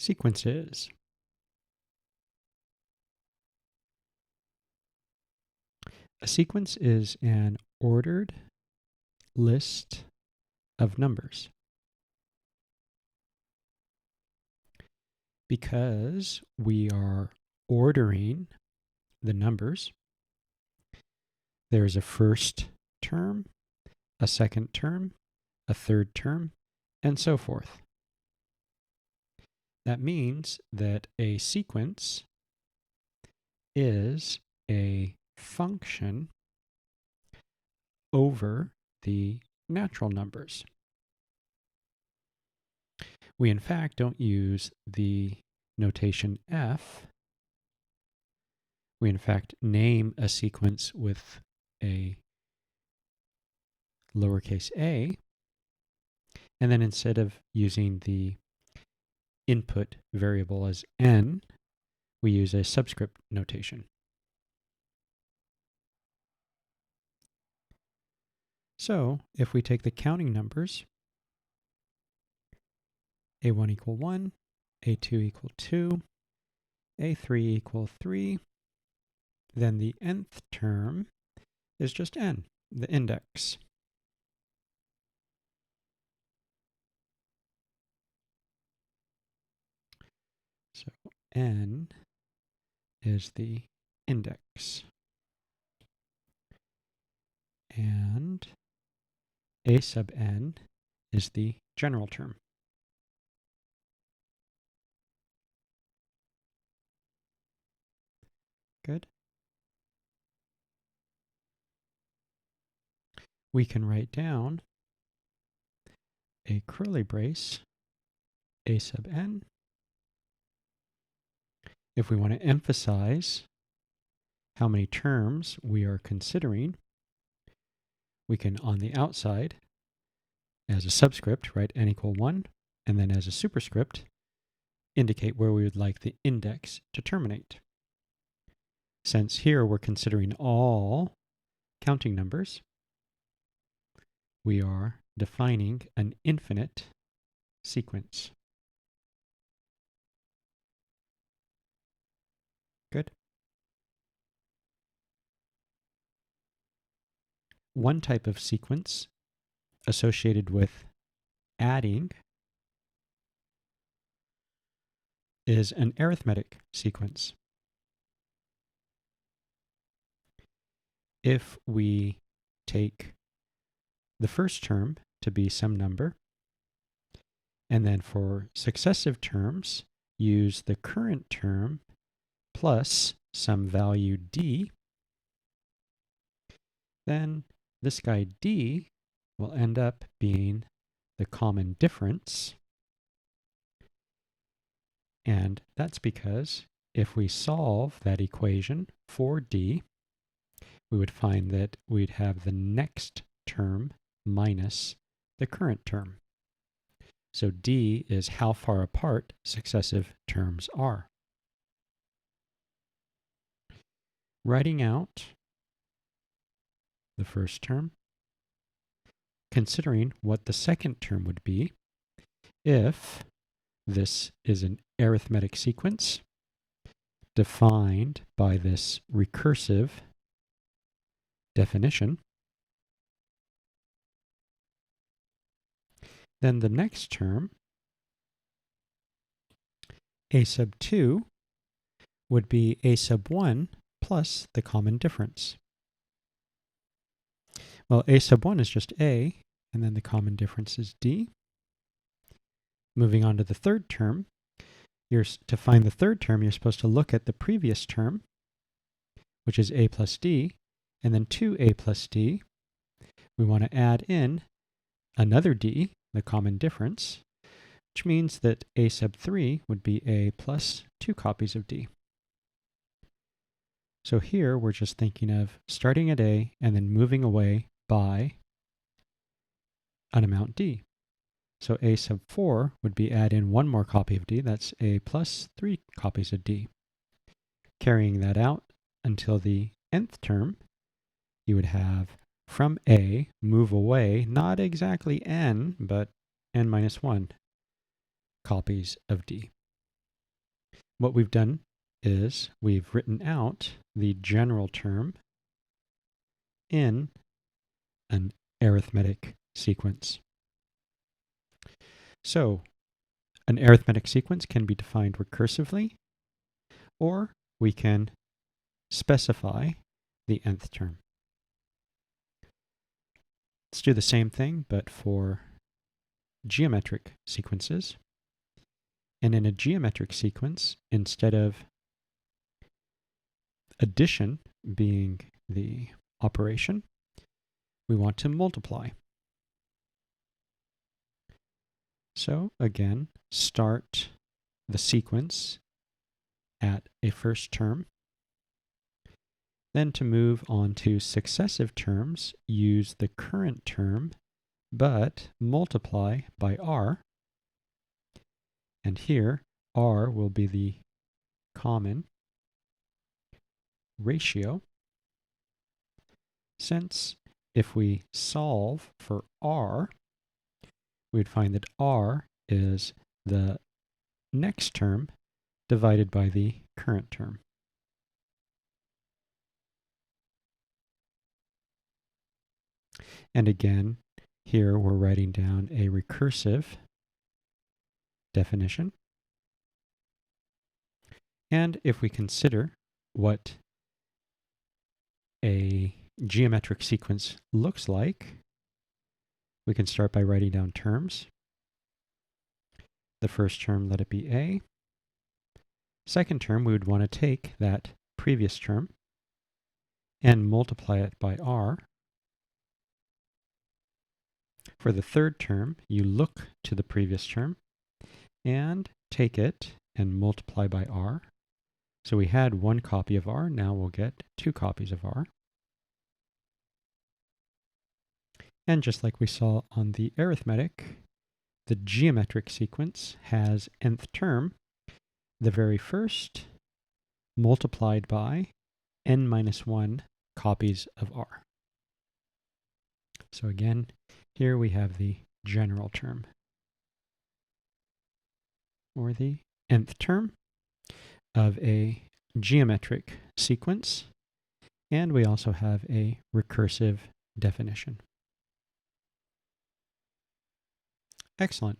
Sequences. A sequence is an ordered list of numbers. Because we are ordering the numbers, there's a first term, a second term, a third term, and so forth. That means that a sequence is a function over the natural numbers. We in fact don't use the notation f. We in fact name a sequence with a lowercase a, and then instead of using the input variable as n, we use a subscript notation. So if we take the counting numbers, a1 equal 1, a2 equal 2, a3 equal 3, then the nth term is just n, the index. So n is the index. And a sub n is the general term. Good. We can write down a curly brace a sub n. If we want to emphasize how many terms we are considering, we can, on the outside, as a subscript, write n equal 1, and then as a superscript, indicate where we would like the index to terminate. Since here we're considering all counting numbers, we are defining an infinite sequence. Good. One type of sequence associated with adding is an arithmetic sequence. If we take the first term to be some number, and then for successive terms, use the current term plus some value d, then this guy d will end up being the common difference. And that's because if we solve that equation for d, we would find that we'd have the next term minus the current term. So d is how far apart successive terms are. Writing out the first term, considering what the second term would be if this is an arithmetic sequence defined by this recursive definition. Then the next term, a sub 2, would be a sub 1 plus the common difference. Well, a sub 1 is just a, and then the common difference is d. Moving on to the third term, to find the third term, you're supposed to look at the previous term, which is a plus d, and then to a plus d, we want to add in another d, the common difference, which means that a sub 3 would be a plus 2 copies of d. So here we're just thinking of starting at a and then moving away by an amount d. So a sub 4 would be add in one more copy of d, that's a plus 3 copies of d. Carrying that out until the nth term, you would have from a move away, not exactly n, but n minus 1 copies of d. what we've done is we've written out the general term in an arithmetic sequence. So an arithmetic sequence can be defined recursively, or we can specify the nth term. Let's do the same thing, but for geometric sequences. And in a geometric sequence, instead of addition being the operation, we want to multiply. So again, start the sequence at a first term. Then to move on to successive terms, use the current term, but multiply by r. And here, r will be the common ratio, since if we solve for r, we'd find that r is the next term divided by the current term. And again, here we're writing down a recursive definition. And if we consider what a geometric sequence looks like, we can start by writing down terms. The first term, let it be a. Second term, we would want to take that previous term and multiply it by r. For the third term, you look to the previous term and take it and multiply by r. So we had one copy of r, now we'll get two copies of r. And just like we saw on the arithmetic, the geometric sequence has nth term, the very first, multiplied by n minus 1 copies of r. So again, here we have the general term, or the nth term of a geometric sequence, and we also have a recursive definition. Excellent.